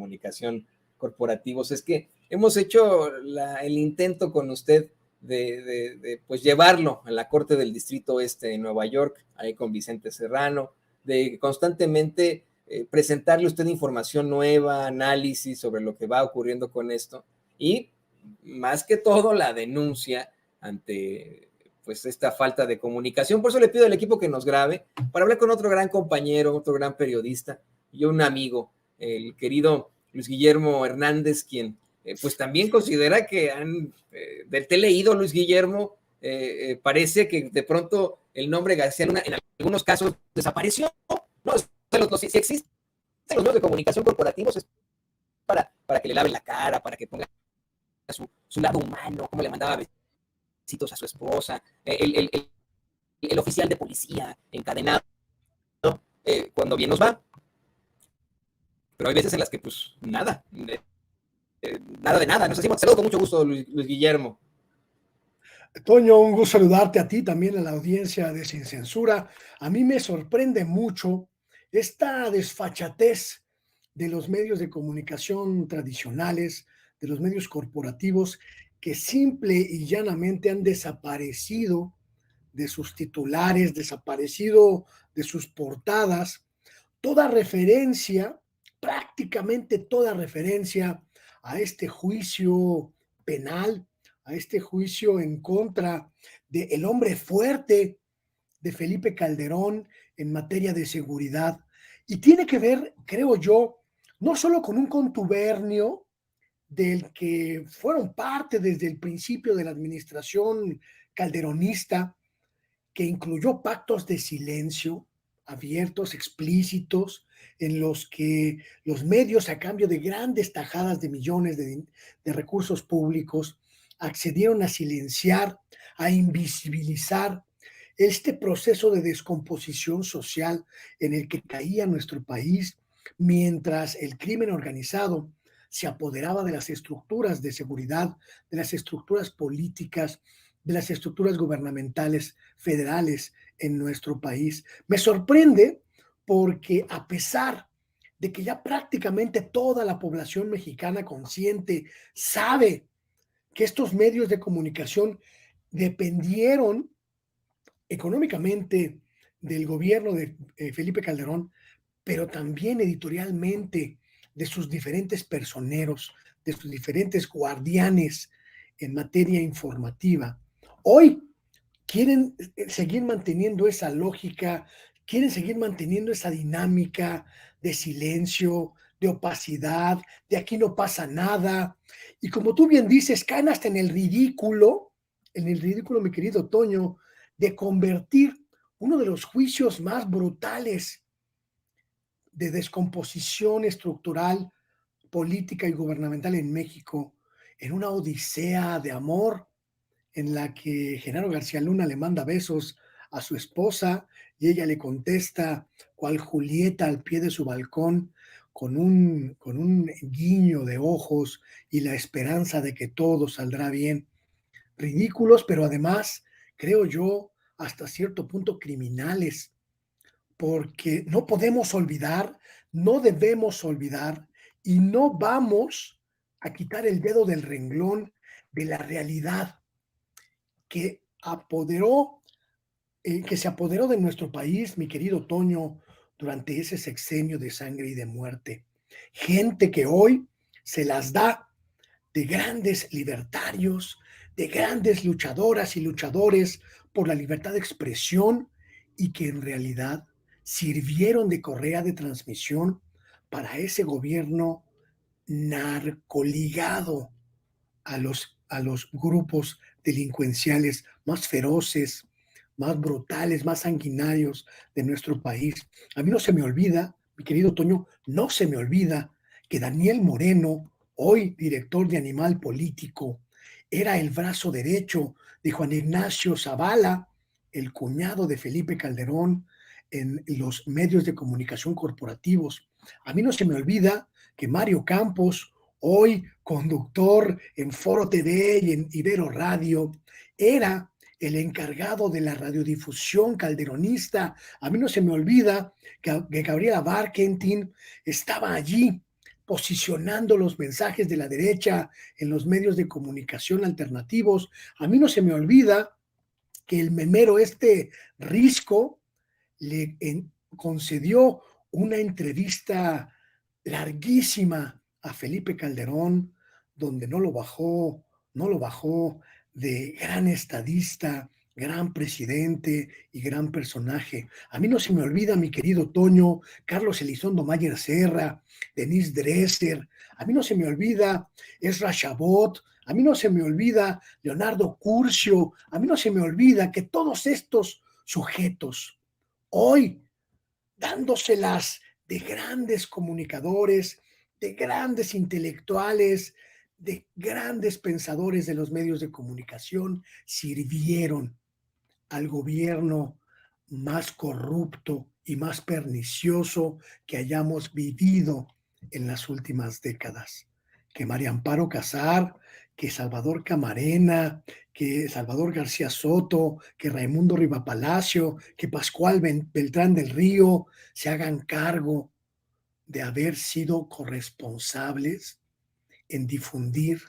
comunicación corporativos. Es que hemos hecho el intento con usted de pues llevarlo a la Corte del Distrito Oeste de Nueva York, ahí con Vicente Serrano, de constantemente presentarle a usted información nueva, análisis sobre lo que va ocurriendo con esto, y más que todo la denuncia ante pues esta falta de comunicación. Por eso le pido al equipo que nos grabe para hablar con otro gran compañero, otro gran periodista y un amigo, el querido Luis Guillermo Hernández, quien pues también considera que del te leído, Luis Guillermo, parece que de pronto el nombre García Luna en algunos casos desapareció. No, si existen los medios de comunicación corporativos es para que le laven la cara, para que ponga su lado humano, como le mandaba besitos a su esposa, el oficial de policía encadenado, cuando bien nos va. Pero hay veces en las que pues nada, nada de nada. Nos decimos, saludo con mucho gusto, Luis Guillermo. Toño, un gusto saludarte a ti, también a la audiencia de Sin Censura. A mí me sorprende mucho esta desfachatez de los medios de comunicación tradicionales, de los medios corporativos, que simple y llanamente han desaparecido de sus titulares, desaparecido de sus portadas, toda referencia, prácticamente toda referencia a este juicio penal, a este juicio en contra del hombre fuerte de Felipe Calderón en materia de seguridad. Y tiene que ver, creo yo, no solo con un contubernio del que fueron parte desde el principio de la administración calderonista, que incluyó pactos de silencio abiertos, explícitos, en los que los medios, a cambio de grandes tajadas de millones de recursos públicos, accedieron a silenciar, a invisibilizar este proceso de descomposición social en el que caía nuestro país, mientras el crimen organizado se apoderaba de las estructuras de seguridad, de las estructuras políticas, de las estructuras gubernamentales federales en nuestro país. Me sorprende porque, a pesar de que ya prácticamente toda la población mexicana consciente sabe que estos medios de comunicación dependieron económicamente del gobierno de Felipe Calderón, pero también editorialmente de sus diferentes personeros, de sus diferentes guardianes en materia informativa. Hoy quieren seguir manteniendo esa lógica, quieren seguir manteniendo esa dinámica de silencio, de opacidad, de aquí no pasa nada. Y como tú bien dices, caen hasta en el ridículo, mi querido Toño, de convertir uno de los juicios más brutales de descomposición estructural, política y gubernamental en México en una odisea de amor en la que Genaro García Luna le manda besos a su esposa y ella le contesta cual Julieta al pie de su balcón con un guiño de ojos y la esperanza de que todo saldrá bien. Ridículos, pero además, creo yo, hasta cierto punto criminales, porque no podemos olvidar, no debemos olvidar y no vamos a quitar el dedo del renglón de la realidad que se apoderó de nuestro país, mi querido Toño, durante ese sexenio de sangre y de muerte. Gente que hoy se las da de grandes libertarios, de grandes luchadoras y luchadores por la libertad de expresión y que en realidad sirvieron de correa de transmisión para ese gobierno narcoligado a los grupos delincuenciales más feroces, más brutales, más sanguinarios de nuestro país. A mí no se me olvida, mi querido Toño, no se me olvida que Daniel Moreno, hoy director de Animal Político, era el brazo derecho de Juan Ignacio Zavala, el cuñado de Felipe Calderón, en los medios de comunicación corporativos. A mí no se me olvida que Mario Campos, hoy conductor en Foro TV y en Ibero Radio, era el encargado de la radiodifusión calderonista. A mí no se me olvida que Gabriela Barkentin estaba allí posicionando los mensajes de la derecha en los medios de comunicación alternativos. A mí no se me olvida que el memero Risco concedió una entrevista larguísima a Felipe Calderón, donde no lo bajó de gran estadista, gran presidente y gran personaje. A mí no se me olvida, mi querido Toño, Carlos Elizondo Mayer Serra, Denise Dresser, a mí no se me olvida Ezra Chabot, a mí no se me olvida Leonardo Curcio, a mí no se me olvida que todos estos sujetos hoy dándoselas de grandes comunicadores, de grandes intelectuales, de grandes pensadores de los medios de comunicación, sirvieron al gobierno más corrupto y más pernicioso que hayamos vivido en las últimas décadas. Que María Amparo Casar, que Salvador Camarena, que Salvador García Soto, que Raimundo Rivapalacio, que Pascual Beltrán del Río se hagan cargo de haber sido corresponsables en difundir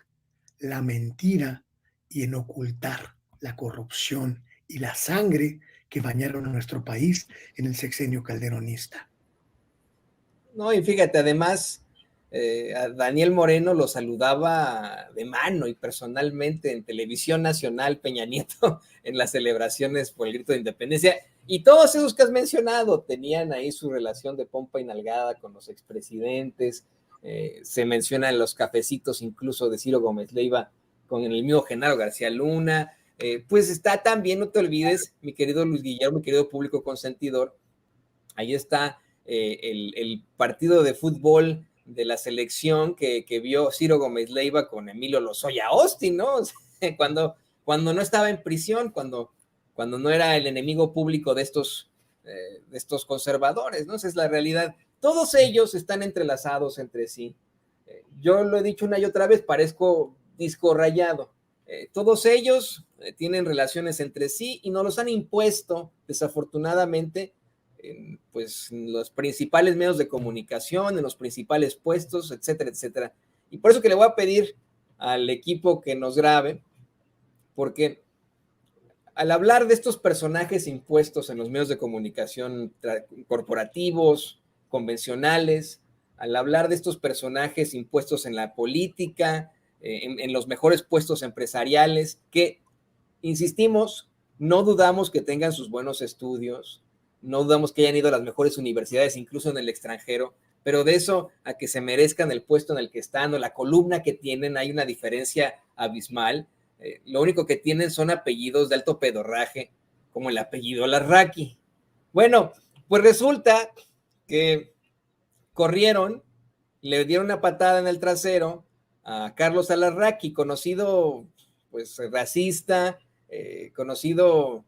la mentira y en ocultar la corrupción y la sangre que bañaron a nuestro país en el sexenio calderonista. No, y fíjate, además, a Daniel Moreno lo saludaba de mano y personalmente en Televisión Nacional, Peña Nieto, en las celebraciones por el grito de independencia. Y todos esos que has mencionado tenían ahí su relación de pompa y nalgada con los expresidentes. Se mencionan los cafecitos incluso de Ciro Gómez Leiva con el mismo Genaro García Luna. Pues está también, no te olvides, mi querido Luis Guillermo, mi querido público consentidor, ahí está el partido de fútbol de la selección que vio Ciro Gómez Leiva con Emilio Lozoya Austin, ¿no? Cuando no estaba en prisión, cuando no era el enemigo público de estos conservadores, ¿no? Esa es la realidad. Todos ellos están entrelazados entre sí. Yo lo he dicho una y otra vez, parezco disco rayado. Todos ellos tienen relaciones entre sí y nos los han impuesto, desafortunadamente, pues en los principales medios de comunicación, en los principales puestos, etcétera, etcétera. Y por eso que le voy a pedir al equipo que nos grabe, porque al hablar de estos personajes impuestos en los medios de comunicación corporativos, convencionales, al hablar de estos personajes impuestos en la política, en los mejores puestos empresariales, que, insistimos, no dudamos que tengan sus buenos estudios, no dudamos que hayan ido a las mejores universidades, incluso en el extranjero, pero de eso a que se merezcan el puesto en el que están o la columna que tienen, hay una diferencia abismal. Lo único que tienen son apellidos de alto pedorraje, como el apellido Larraqui. Bueno, pues resulta que corrieron, le dieron una patada en el trasero a Carlos Alarraqui, conocido pues racista, conocido,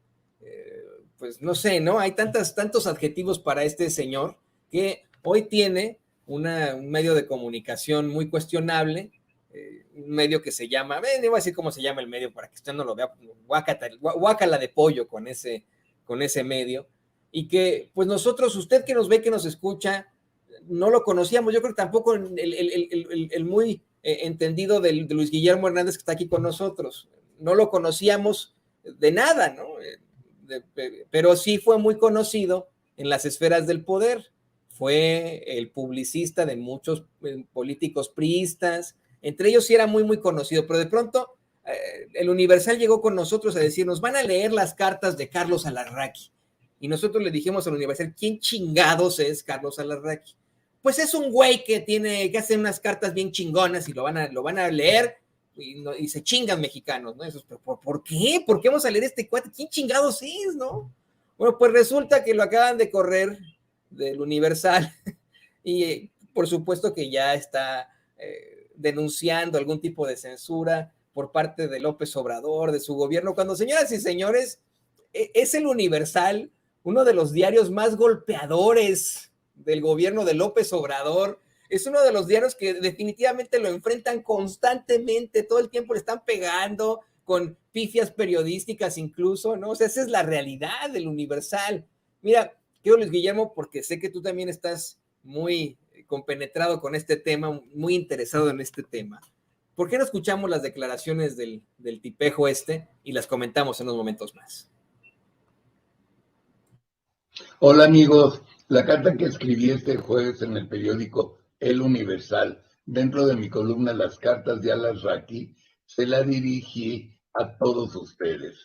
pues no sé, ¿no? Hay tantos adjetivos para este señor que hoy tiene un medio de comunicación muy cuestionable, un medio que se llama, no voy a decir cómo se llama el medio para que usted no lo vea, guácala de pollo con ese medio, y que pues nosotros, usted que nos ve, que nos escucha, no lo conocíamos. Yo creo que tampoco el muy entendido de Luis Guillermo Hernández, que está aquí con nosotros, no lo conocíamos de nada, ¿no? Pero sí fue muy conocido en las esferas del poder. Fue el publicista de muchos políticos priistas, entre ellos sí era muy, muy conocido, pero de pronto el Universal llegó con nosotros a decirnos, van a leer las cartas de Carlos Alarraqui. Y nosotros le dijimos al Universal, ¿quién chingados es Carlos Alarraqui? Pues es un güey que hace unas cartas bien chingonas y lo van a leer y se chingan mexicanos, ¿no? Eso, pero ¿por qué? ¿Por qué vamos a leer este cuate? ¿Quién chingados es, no? Bueno, pues resulta que lo acaban de correr del Universal y por supuesto que ya está denunciando algún tipo de censura por parte de López Obrador, de su gobierno, cuando, señoras y señores, es el Universal uno de los diarios más golpeadores del gobierno de López Obrador. Es uno de los diarios que definitivamente lo enfrentan constantemente, todo el tiempo le están pegando con pifias periodísticas incluso, ¿no? O sea, esa es la realidad del Universal. Mira, quiero Luis Guillermo, porque sé que tú también estás muy compenetrado con este tema, muy interesado en este tema. ¿Por qué no escuchamos las declaraciones del tipejo y las comentamos en unos momentos más? Hola amigos, la carta que escribí este jueves en el periódico El Universal, dentro de mi columna Las cartas de Al-Azraqui, se la dirigí a todos ustedes.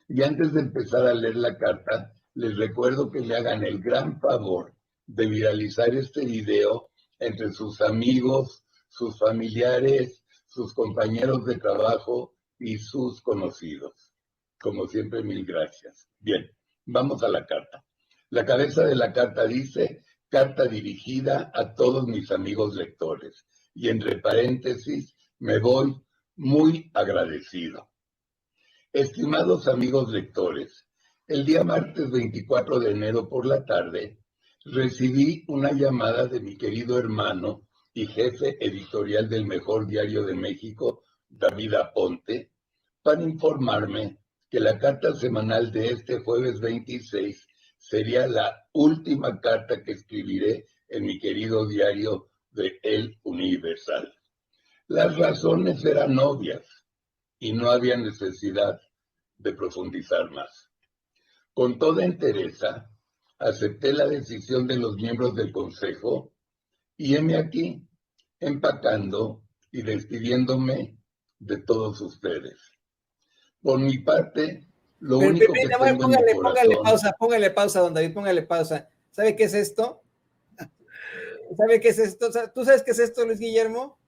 Y antes de empezar a leer la carta, les recuerdo que le hagan el gran favor de viralizar este video entre sus amigos, sus familiares, sus compañeros de trabajo y sus conocidos. Como siempre, mil gracias. Bien, vamos a la carta. La cabeza de la carta dice, carta dirigida a todos mis amigos lectores. Y entre paréntesis, me voy muy agradecido. Estimados amigos lectores, el día martes 24 de enero por la tarde, recibí una llamada de mi querido hermano y jefe editorial del mejor diario de México, David Aponte, para informarme que la carta semanal de este jueves 26 sería la última carta que escribiré en mi querido diario de El Universal. Las razones eran obvias y no había necesidad de profundizar más. Con toda entereza, acepté la decisión de los miembros del Consejo y heme aquí, empacando y despidiéndome de todos ustedes. Por mi parte, lo único que tengo en mi corazón... Póngale pausa, don David, póngale pausa. ¿Sabe qué es esto? ¿Sabe qué es esto? ¿Tú sabes qué es esto, Luis Guillermo?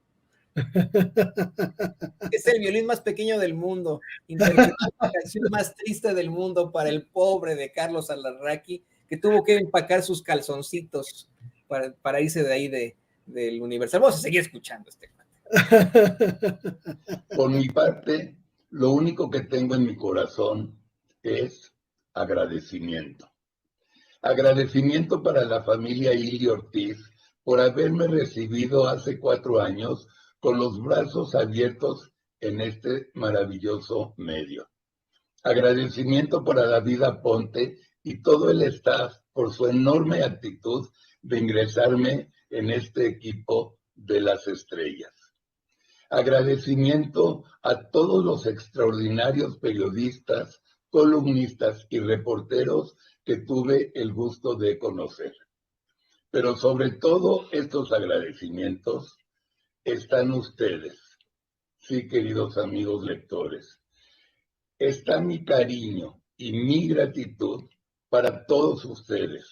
Es el violín más pequeño del mundo, interpretando la canción más triste del mundo para el pobre de Carlos Al-Azraqui, que tuvo que empacar sus calzoncitos para irse de ahí del Universal. Vamos a seguir escuchando este cuate. Por mi parte, lo único que tengo en mi corazón es agradecimiento. Agradecimiento para la familia Ili Ortiz por haberme recibido hace 4 años con los brazos abiertos en este maravilloso medio. Agradecimiento para David Aponte y todo el staff por su enorme actitud de ingresarme en este equipo de las estrellas. Agradecimiento a todos los extraordinarios periodistas, columnistas y reporteros que tuve el gusto de conocer. Pero sobre todo estos agradecimientos están ustedes, sí, queridos amigos lectores. Está mi cariño y mi gratitud para todos ustedes.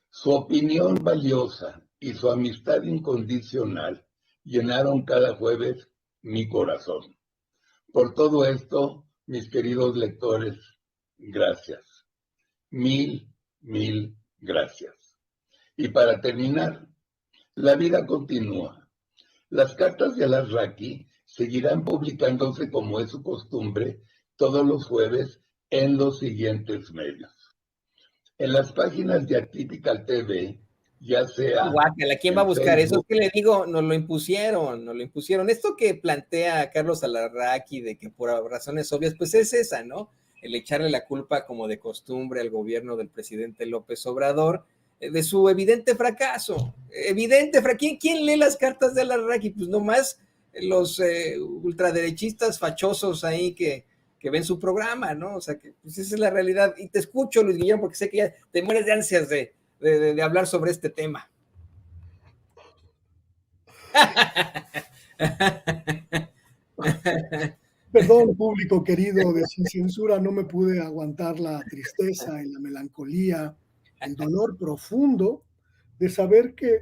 Su opinión valiosa y su amistad incondicional llenaron cada jueves mi corazón. Por todo esto, mis queridos lectores, gracias. Mil gracias. Y para terminar, la vida continúa. Las cartas de Al-Azraqui seguirán publicándose como es su costumbre todos los jueves en los siguientes medios. En las páginas de Atypical TV, ya sea... Guácala, ¿quién va a buscar Facebook? Eso? Es que le digo, nos lo impusieron. Esto que plantea Carlos Al-Azraqui de que por razones obvias, pues es esa, ¿no? El echarle la culpa como de costumbre al gobierno del presidente López Obrador de su evidente fracaso. ¿Quién lee las cartas de Al-Azraqui? Pues nomás los ultraderechistas fachosos ahí que ven su programa, ¿no? O sea, que pues esa es la realidad. Y te escucho, Luis Guillermo, porque sé que ya te mueres de ansias de hablar sobre este tema. Perdón, público querido de Sin Censura, no me pude aguantar la tristeza y la melancolía, el dolor profundo de saber que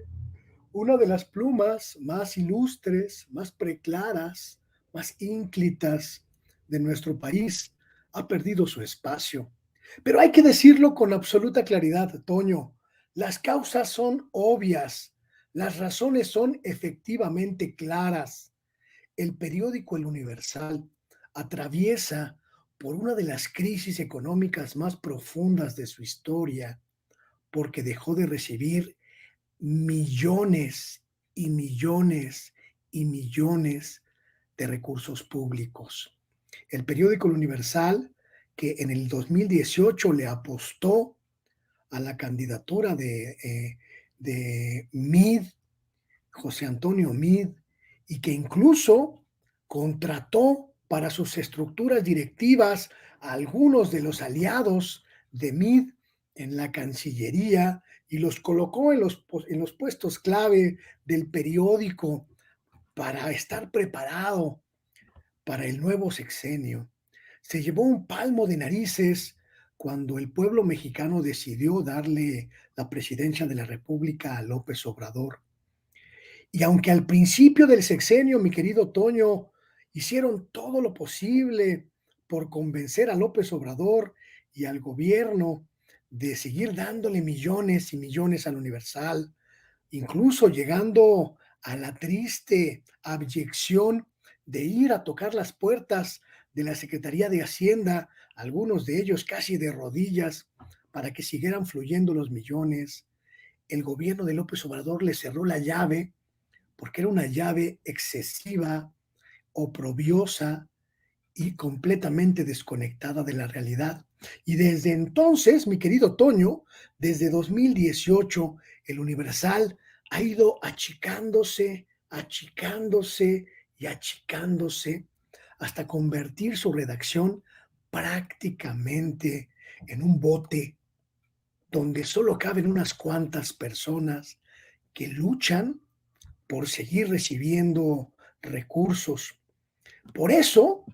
una de las plumas más ilustres, más preclaras, más ínclitas de nuestro país ha perdido su espacio. Pero hay que decirlo con absoluta claridad, Toño, las causas son obvias, las razones son efectivamente claras. El periódico El Universal atraviesa por una de las crisis económicas más profundas de su historia, porque dejó de recibir millones y millones y millones de recursos públicos. El periódico El Universal, que en el 2018 le apostó a la candidatura de Mid José Antonio Meade, y que incluso contrató para sus estructuras directivas a algunos de los aliados de Meade en la Cancillería y los colocó en los puestos clave del periódico para estar preparado para el nuevo sexenio. Se llevó un palmo de narices cuando el pueblo mexicano decidió darle la presidencia de la República a López Obrador. Y aunque al principio del sexenio, mi querido Toño, hicieron todo lo posible por convencer a López Obrador y al gobierno de seguir dándole millones y millones al Universal, incluso llegando a la triste abyección de ir a tocar las puertas de la Secretaría de Hacienda, algunos de ellos casi de rodillas, para que siguieran fluyendo los millones. El gobierno de López Obrador le cerró la llave porque era una llave excesiva, oprobiosa y completamente desconectada de la realidad. Y desde entonces, mi querido Toño, desde 2018, el Universal ha ido achicándose, achicándose y achicándose hasta convertir su redacción prácticamente en un bote donde solo caben unas cuantas personas que luchan por seguir recibiendo recursos. Por eso,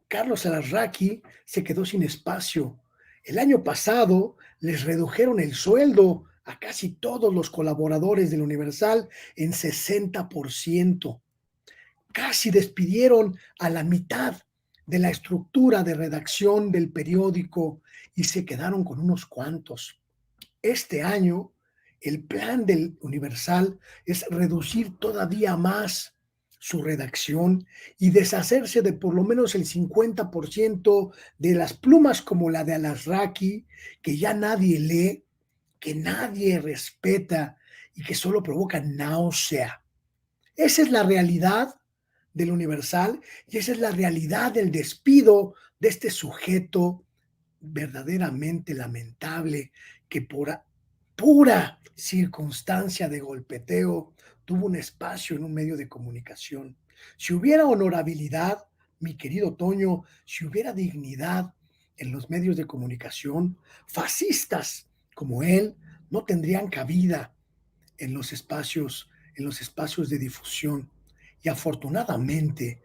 Carlos Alarraqui se quedó sin espacio. El año pasado les redujeron el sueldo a casi todos los colaboradores del Universal en 60%. Casi despidieron a la mitad de la estructura de redacción del periódico y se quedaron con unos cuantos. Este año, el plan del Universal es reducir todavía más su redacción y deshacerse de por lo menos el 50% de las plumas como la de Alarraqui, que ya nadie lee, que nadie respeta y que solo provoca náusea. Esa es la realidad del Universal y esa es la realidad del despido de este sujeto verdaderamente lamentable que por pura circunstancia de golpeteo tuvo un espacio en un medio de comunicación. Si hubiera honorabilidad, mi querido Toño, si hubiera dignidad en los medios de comunicación, fascistas como él no tendrían cabida en los espacios de difusión. Y afortunadamente,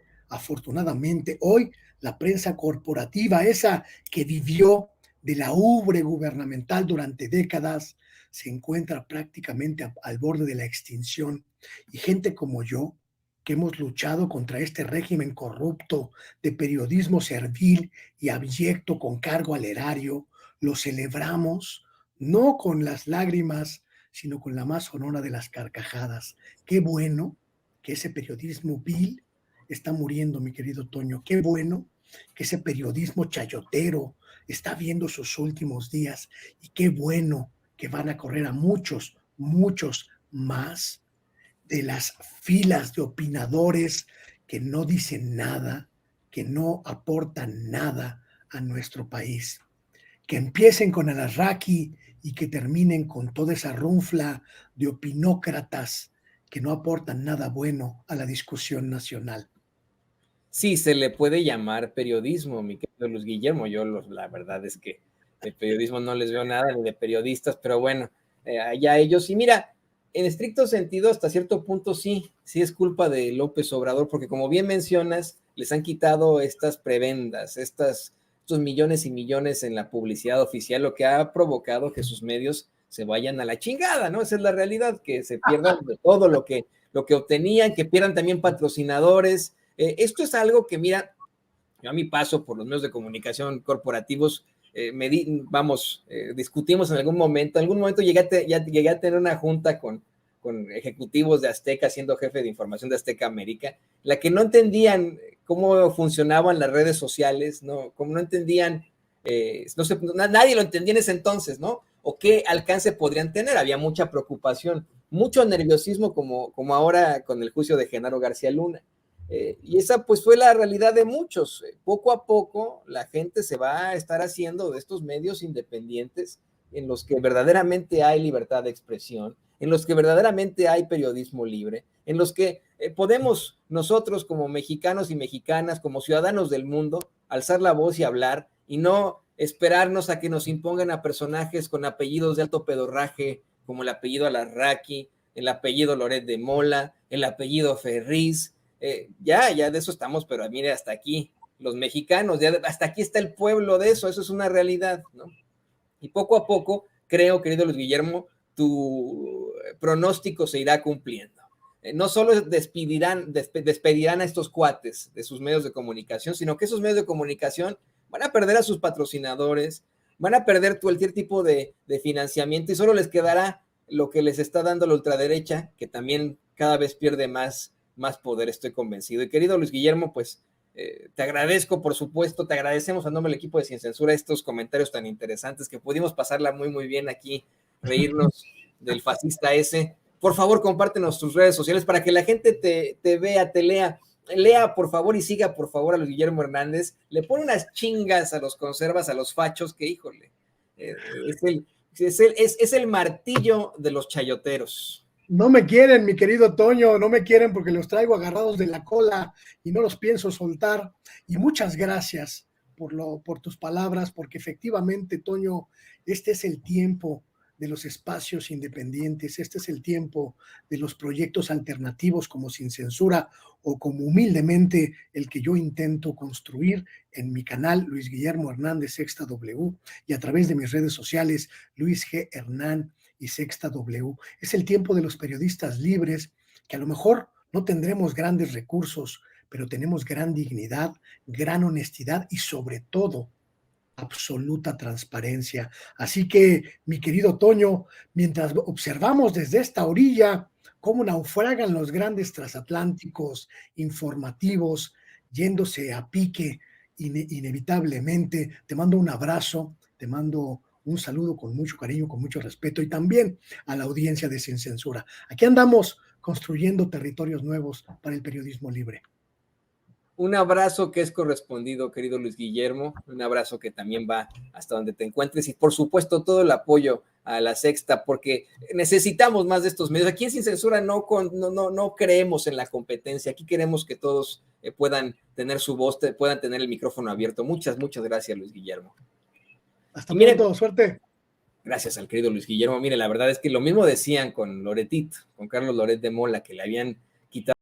hoy la prensa corporativa, esa que vivió de la ubre gubernamental durante décadas, se encuentra prácticamente al borde de la extinción. Y gente como yo, que hemos luchado contra este régimen corrupto de periodismo servil y abyecto con cargo al erario, lo celebramos no con las lágrimas, sino con la más sonora de las carcajadas. Qué bueno que ese periodismo vil está muriendo, mi querido Toño. Qué bueno que ese periodismo chayotero está viendo sus últimos días y qué bueno que van a correr a muchos, muchos más de las filas de opinadores que no dicen nada, que no aportan nada a nuestro país. Que empiecen con Alarraqui y que terminen con toda esa runfla de opinócratas que no aportan nada bueno a la discusión nacional. Sí, se le puede llamar periodismo, mi querido Luis Guillermo. La verdad es que de periodismo no les veo nada, ni de periodistas, pero bueno, allá ellos. Y mira, en estricto sentido, hasta cierto punto sí es culpa de López Obrador, porque como bien mencionas, les han quitado estas prebendas, estos millones y millones en la publicidad oficial, lo que ha provocado que sus medios se vayan a la chingada, ¿no? Esa es la realidad, que se pierdan de todo lo que obtenían, que pierdan también patrocinadores. Esto es algo que, mira, yo a mi paso por los medios de comunicación corporativos, discutimos en algún momento llegué a tener una junta con ejecutivos de Azteca, siendo jefe de información de Azteca América, la que no entendían cómo funcionaban las redes sociales, ¿no? Como no entendían, nadie lo entendía en ese entonces, ¿no? O qué alcance podrían tener, había mucha preocupación, mucho nerviosismo como ahora con el juicio de Genaro García Luna. Y esa pues fue la realidad de muchos. Poco a poco la gente se va a estar haciendo de estos medios independientes en los que verdaderamente hay libertad de expresión, en los que verdaderamente hay periodismo libre, en los que podemos nosotros como mexicanos y mexicanas, como ciudadanos del mundo, alzar la voz y hablar y no esperarnos a que nos impongan a personajes con apellidos de alto pedorraje, como el apellido Alarraqui, el apellido Loret de Mola, el apellido Ferriz. Ya de eso estamos, pero mire, hasta aquí, los mexicanos, ya hasta aquí está el pueblo de eso es una realidad, ¿no? Y poco a poco, creo, querido Luis Guillermo, tu pronóstico se irá cumpliendo. No solo despedirán a estos cuates de sus medios de comunicación, sino que esos medios de comunicación van a perder a sus patrocinadores, van a perder cualquier tipo de financiamiento y solo les quedará lo que les está dando la ultraderecha, que también cada vez pierde más poder, estoy convencido. Y querido Luis Guillermo, pues te agradezco, por supuesto, te agradecemos a nombre del equipo de Sin Censura estos comentarios tan interesantes, que pudimos pasarla muy, muy bien aquí, reírnos del fascista ese. Por favor, compártenos tus redes sociales para que la gente te vea, te lea. Lea, por favor, y siga, por favor, a Luis Guillermo Hernández. Le pone unas chingas a los conservas, a los fachos, que híjole, es el martillo de los chayoteros. No me quieren, mi querido Toño, no me quieren porque los traigo agarrados de la cola y no los pienso soltar. Y muchas gracias por tus palabras, porque efectivamente, Toño, este es el tiempo de los espacios independientes, este es el tiempo de los proyectos alternativos como Sin Censura o como humildemente el que yo intento construir en mi canal Luis Guillermo Hernández Sexta W y a través de mis redes sociales Luis G. Hernán y Sexta W. Es el tiempo de los periodistas libres, que a lo mejor no tendremos grandes recursos, pero tenemos gran dignidad, gran honestidad y sobre todo absoluta transparencia. Así que, mi querido Toño, mientras observamos desde esta orilla cómo naufragan los grandes transatlánticos informativos, yéndose a pique inevitablemente, te mando un abrazo, te mando un saludo con mucho cariño, con mucho respeto y también a la audiencia de Sin Censura. Aquí andamos construyendo territorios nuevos para el periodismo libre. Un abrazo que es correspondido, querido Luis Guillermo, un abrazo que también va hasta donde te encuentres y por supuesto todo el apoyo a la Sexta, porque necesitamos más de estos medios. Aquí en Sin Censura no creemos en la competencia, aquí queremos que todos puedan tener su voz, puedan tener el micrófono abierto. Muchas gracias, Luis Guillermo. Hasta pronto, suerte. Gracias al querido Luis Guillermo. Mire, la verdad es que lo mismo decían con Loretito, con Carlos Loret de Mola, que le habían quitado